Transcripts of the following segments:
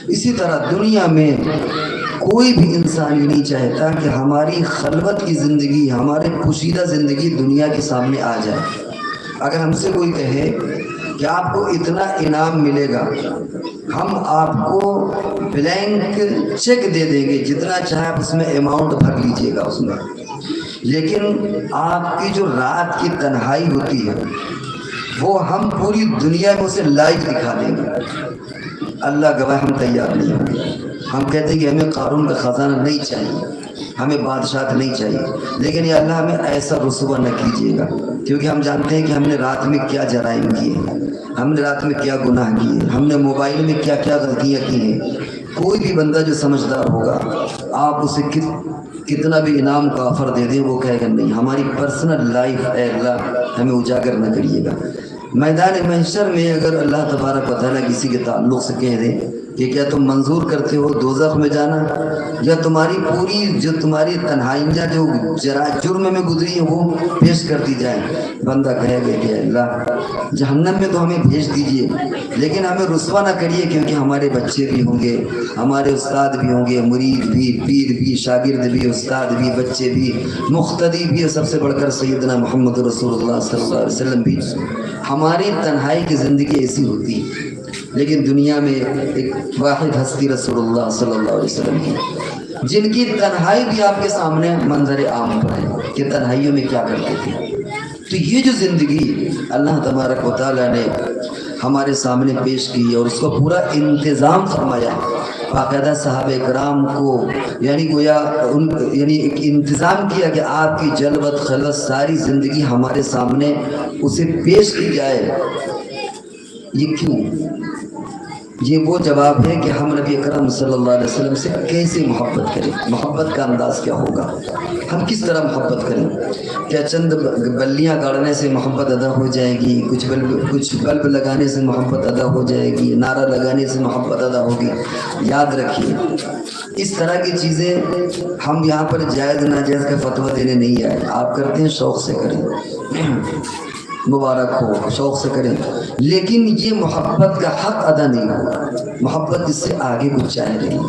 اسی طرح دنیا میں کوئی بھی انسان یہ نہیں چاہتا کہ ہماری خلوت کی زندگی، ہمارے پوشیدہ زندگی دنیا کے سامنے آ جائے۔ اگر ہم سے کوئی کہے کہ آپ کو اتنا انعام ملے گا، ہم آپ کو بلینک چیک دے دیں گے، جتنا چاہے آپ اس میں اماؤنٹ بھر لیجئے گا اس میں، لیکن آپ کی جو رات کی تنہائی ہوتی ہے وہ ہم پوری دنیا میں اسے لائیو دکھا دیں گے۔ اللہ گواہ ہم تیار نہیں ہوں گے۔ ہم کہتے ہیں کہ ہمیں قارون کا خزانہ نہیں چاہیے، ہمیں بادشاہت نہیں چاہیے، لیکن یا اللہ ہمیں ایسا رسوا نہ کیجیے گا، کیونکہ ہم جانتے ہیں کہ ہم نے رات میں کیا جرائم کیے ہیں، ہم نے رات میں کیا گناہ کیے، ہم نے موبائل میں کیا کیا غلطیاں کی ہیں۔ کوئی بھی بندہ جو سمجھدار ہوگا، آپ اسے کتنا بھی انعام کا آفر دے دیں، وہ کہے گا نہیں، ہماری پرسنل لائف اے اللہ ہمیں اجاگر نہ کریے گا۔ میدان محشر میں اگر اللہ تبارک و تعالیٰ کسی کے تعلق سے کہہ دے کہ کیا تم منظور کرتے ہو دوزخ میں جانا، یا تمہاری پوری جو تمہاری تنہائیاں جو جرم میں گزری ہیں وہ پیش کر دی جائیں، بندہ کہے گا کہ اللہ جہنم میں تو ہمیں بھیج دیجئے، لیکن ہمیں رسوا نہ کریے، کیونکہ ہمارے بچے بھی ہوں گے، ہمارے استاد بھی ہوں گے، مرید بھی، پیر بھی، شاگرد بھی، استاد بھی، بچے بھی، مقتدی بھی، اور سب سے بڑھ کر سیدنا محمد رسول اللہ صلی اللہ علیہ وسلم بھی۔ ہماری تنہائی کی زندگی ایسی ہوتی ہے، لیکن دنیا میں ایک واحد ہستی رسول اللہ صلی اللہ علیہ وسلم کی، جن کی تنہائی بھی آپ کے سامنے منظر عام پر ہے کہ تنہائیوں میں کیا کرتے تھے۔ تو یہ جو زندگی اللہ تبارک و تعالیٰ نے ہمارے سامنے پیش کی اور اس کو پورا انتظام فرمایا، باقاعدہ صحابہ کرام کو یعنی ایک انتظام کیا کہ آپ کی جلوت خلوت ساری زندگی ہمارے سامنے اسے پیش کی جائے۔ یہ کیوں؟ یہ وہ جواب ہے کہ ہم نبی اکرم صلی اللہ علیہ وسلم سے کیسے محبت کریں، محبت کا انداز کیا ہوگا، ہم کس طرح محبت کریں۔ کیا چند بلیاں گاڑنے سے محبت ادا ہو جائے گی، کچھ بلب لگانے سے محبت ادا ہو جائے گی، نعرہ لگانے سے محبت ادا ہوگی؟ یاد رکھیے اس طرح کی چیزیں ہم یہاں پر جائز ناجائز کا فتویٰ دینے نہیں آئے، آپ کرتے ہیں شوق سے کریں، مبارک ہو، شوق سے کریں، لیکن یہ محبت کا حق ادا نہیں ہوگا، محبت اس سے آگے کچھ چاہے نہیں۔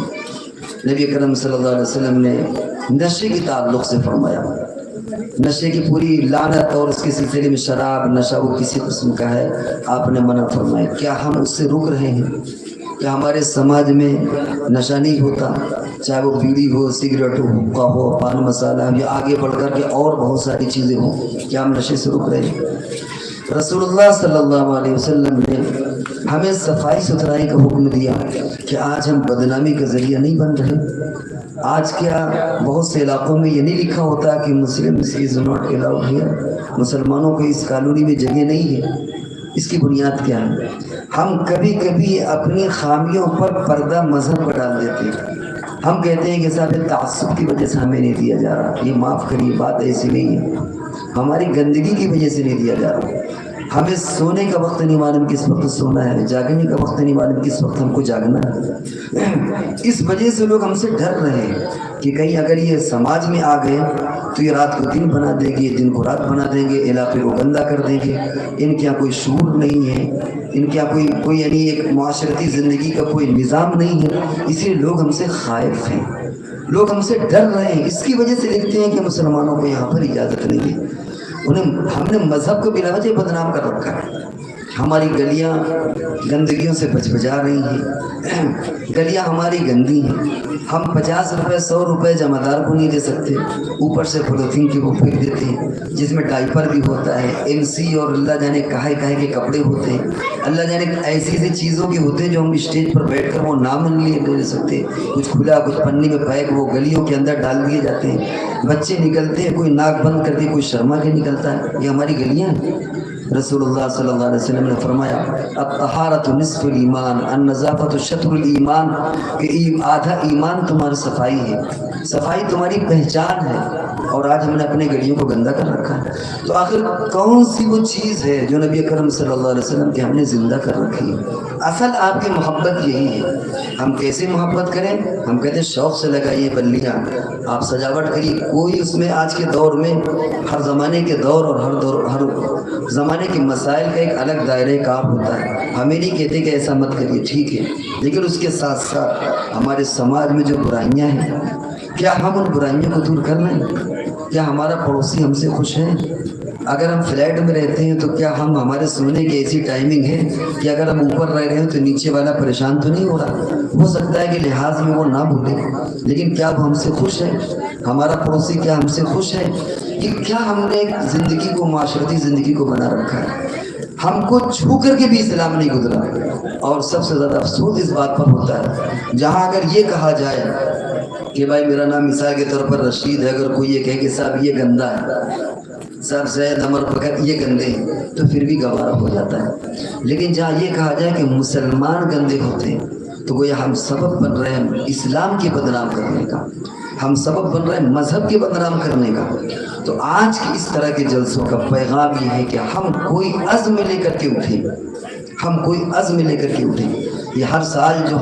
نبی اکرم صلی اللہ علیہ وسلم نے نشے کے تعلق سے فرمایا، نشے کی پوری لعنت اور اس کے سلسلے میں شراب نشہ وہ کسی قسم کا ہے، آپ نے منع فرمایا۔ کیا ہم اس سے رک رہے ہیں؟ کیا ہمارے سماج میں نشہ نہیں ہوتا، چاہے وہ بیڑی ہو، سگریٹ ہو، حقہ ہو، پان مسالہ، یا آگے بڑھ کر کے اور بہت ساری چیزیں ہوں، کیا ہم نشے سے رک رہے ہیں؟ رسول اللہ صلی اللہ علیہ وسلم نے ہمیں صفائی ستھرائی کا حکم دیا کہ آج ہم بدنامی کا ذریعہ نہیں بن رہے۔ آج کیا بہت سے علاقوں میں یہ نہیں لکھا ہوتا کہ Muslims is not allowed here, مسلمانوں کو اس کالونی میں جگہ نہیں ہے؟ اس کی بنیاد کیا ہے؟ ہم کبھی کبھی اپنی خامیوں پر پردہ مذہب پر ڈال دیتے ہیں، ہم کہتے ہیں کہ صاحب تعصب کی وجہ سے ہمیں نہیں دیا جا رہا، یہ معاف کریے بات ایسی نہیں ہے، ہماری گندگی کی وجہ سے نہیں دیا جا رہا۔ ہمیں سونے کا وقت نہیں معلوم کس وقت سونا ہے، جاگنے کا وقت نہیں معلوم کس وقت ہم کو جاگنا ہے۔ اس وجہ سے لوگ ہم سے ڈر رہے ہیں کہ کہیں اگر یہ سماج میں آ گئے تو یہ رات کو دن بنا دیں گے، دن کو رات بنا دیں گے، علاقے کو گندہ کر دیں گے، ان کے یہاں کوئی شعور نہیں ہے، ان کے یہاں کوئی یعنی ایک معاشرتی زندگی کا کوئی نظام نہیں ہے، اس لیے لوگ ہم سے خائف ہیں، لوگ ہم سے ڈر رہے ہیں، اس کی وجہ سے لکھتے ہیں کہ مسلمانوں کو یہاں پر اجازت نہیں ہے۔ ہم نے مذہب کو بلا وجہ بدنام کر رکھا ہے، ہماری گلیاں گندگیوں سے بجبجا رہی ہیں، گلیاں ہماری گندی ہیں، ہم 50 روپے 100 روپے جمعدار کو نہیں دے سکتے، اوپر سے پولیتھین کی وہ پھینک دیتے ہیں جس میں ڈائپر بھی ہوتا ہے، MC اور اللہ جانے کہے کے کپڑے ہوتے ہیں، اللہ جانے ایسی ایسی چیزوں کے ہوتے ہیں جو ہم اسٹیج پر بیٹھ کر وہ نام نہیں لے سکتے، کچھ کھلا کچھ پنی میں پیک وہ گلیوں کے اندر ڈال دیے جاتے ہیں، بچے نکلتے ہیں کوئی ناک بند کر کے کوئی شرما کے نکلتا ہے، یہ ہماری گلیاں ہیں۔ رسول اللہ صلی اللہ علیہ وسلم نے فرمایا الطہارۃ نصف الایمان، النظافۃ شطر الایمان، کہ آدھا ایمان تمہاری صفائی ہے۔ صفائی تمہاری پہچان ہے، اور آج ہم نے اپنے گلیوں کو گندا کر رکھا ہے۔ تو آخر کون سی وہ چیز ہے جو نبی اکرم صلی اللہ علیہ وسلم کی ہم نے زندہ کر رکھی ہے؟ اصل آپ کی محبت یہی ہے۔ ہم کیسے محبت کریں؟ ہم کہتے ہیں شوق سے لگائیے بلیاں، آپ سجاوٹ کریے، کوئی اس میں آج کے دور میں ہر زمانے کے دور اور ہر زمانے کے مسائل کا ایک الگ دائرہ کار ہوتا ہے۔ ہمیں نہیں کہتے کہ ایسا مت کریے، ٹھیک ہے، لیکن اس کے ساتھ ساتھ ہمارے سماج میں جو برائیاں ہیں، کیا ہم ان برائیوں کو دور کر رہے ہیں؟ کیا ہمارا پڑوسی ہم سے خوش ہے؟ اگر ہم فلیٹ میں رہتے ہیں تو کیا ہمارے سونے کی ایسی ٹائمنگ ہے کہ اگر ہم اوپر رہ رہے ہیں تو نیچے والا پریشان تو نہیں ہو رہا؟ ہو سکتا ہے کہ لحاظ میں وہ نہ بھولے، لیکن کیا وہ ہم سے خوش ہے؟ ہمارا پڑوسی کیا ہم سے خوش ہے؟ کہ کیا ہم نے زندگی کو، معاشرتی زندگی کو بنا رکھا ہے؟ ہم کو چھو کر کے بھی اسلام نہیں گزرا۔ اور سب سے زیادہ افسوس اس بات پر ہوتا ہے جہاں اگر یہ کہا جائے کہ بھائی میرا نام مثال کے طور پر رشید ہے، اگر کوئی یہ کہے کہ صاحب یہ گندا ہے، صاحب زید عمر بکر یہ گندے ہیں، تو پھر بھی گوارا ہو جاتا ہے۔ لیکن جہاں یہ کہا جائے کہ مسلمان گندے ہوتے ہیں تو گویا ہم سبب بن رہے ہیں اسلام کی بدنام کرنے کا، ہم سبب بن رہے ہیں مذہب کی بدنام کرنے کا۔ تو آج کی اس طرح کے جلسوں کا پیغام یہ ہے کہ ہم کوئی عزم لے کر کے اٹھیں، ہم کوئی عزم لے کر کے اٹھیں۔ یہ ہر سال جو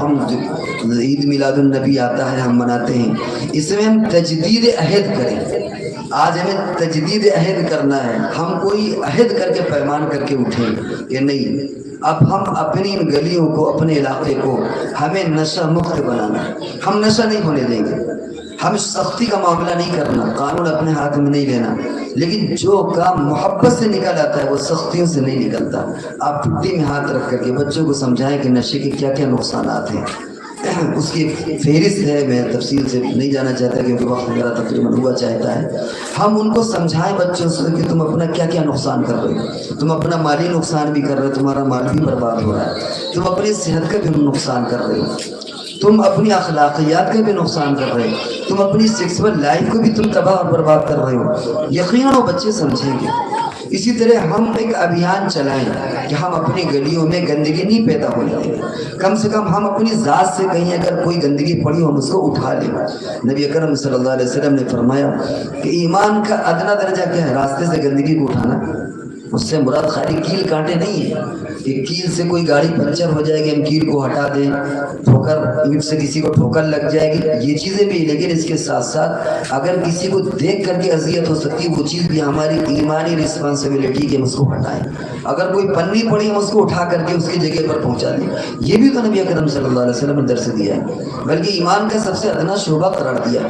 عید میلاد النبی آتا ہے ہم مناتے ہیں، اس میں ہم تجدید عہد کریں۔ آج ہمیں تجدید عہد کرنا ہے، ہم کوئی عہد کر کے پیمان کر کے اٹھیں کہ نہیں، اب ہم اپنی ان گلیوں کو، اپنے علاقے کو ہمیں نشہ مکت بنانا ہے، ہم نشہ نہیں ہونے دیں گے، ہم سختی کا معاملہ نہیں کرنا، قانون اپنے ہاتھ میں نہیں لینا، لیکن جو کام محبت سے نکل آتا ہے وہ سختیوں سے نہیں نکلتا۔ آپ پھٹی میں ہاتھ رکھ کر کے بچوں کو سمجھائیں کہ نشے کے کیا کیا نقصانات ہیں، اس کی فہرست ہے، میں تفصیل سے نہیں جانا چاہتا کیونکہ وقت میرا تقریباً ہوا چاہتا ہے۔ ہم ان کو سمجھائیں بچوں سے کہ تم اپنا کیا کیا نقصان کر رہے ہو، تم اپنا مالی نقصان بھی کر رہے ہو، تمہارا مال بھی برباد ہو رہا ہے، تم اپنی صحت کا بھی نقصان کر رہے ہو، تم اپنی اخلاقیات کا بھی نقصان کر رہے ہو، تم اپنی سیکسول لائف کو بھی تم تباہ اور برباد کر رہے ہو۔ یقیناً وہ بچے سمجھیں گے۔ اسی طرح ہم ایک ابھیان چلائیں کہ ہم اپنی گلیوں میں گندگی نہیں پیدا ہونے دیں، کم سے کم ہم اپنی ذات سے کہیں اگر کوئی گندگی پڑی ہو ہم اس کو اٹھا لیں۔ نبی اکرم صلی اللہ علیہ وسلم نے فرمایا کہ ایمان کا ادنا درجہ کیا ہے؟ راستے سے گندگی کو اٹھانا۔ اس سے مراد خالی کیل کانٹے نہیں ہے کہ کیل سے کوئی گاڑی پنچر ہو جائے گی ہم کیل کو ہٹا دیں، ٹھوکر اینٹ سے کسی کو ٹھوکر لگ جائے گی، یہ چیزیں بھی، لیکن اس کے ساتھ ساتھ اگر کسی کو دیکھ کر کے اذیت ہو سکتی وہ چیز بھی ہماری ایمانی رسپانسبلٹی کہ ہم اس کو ہٹائیں۔ اگر کوئی پنی پڑی ہم اس کو اٹھا کر کے اس کی جگہ پر پہنچا دیں، یہ بھی تو نبی اکرم صلی اللہ علیہ وسلم نے درس دیا ہے، بلکہ ایمان کا سب سے ادنا شعبہ قرار دیا۔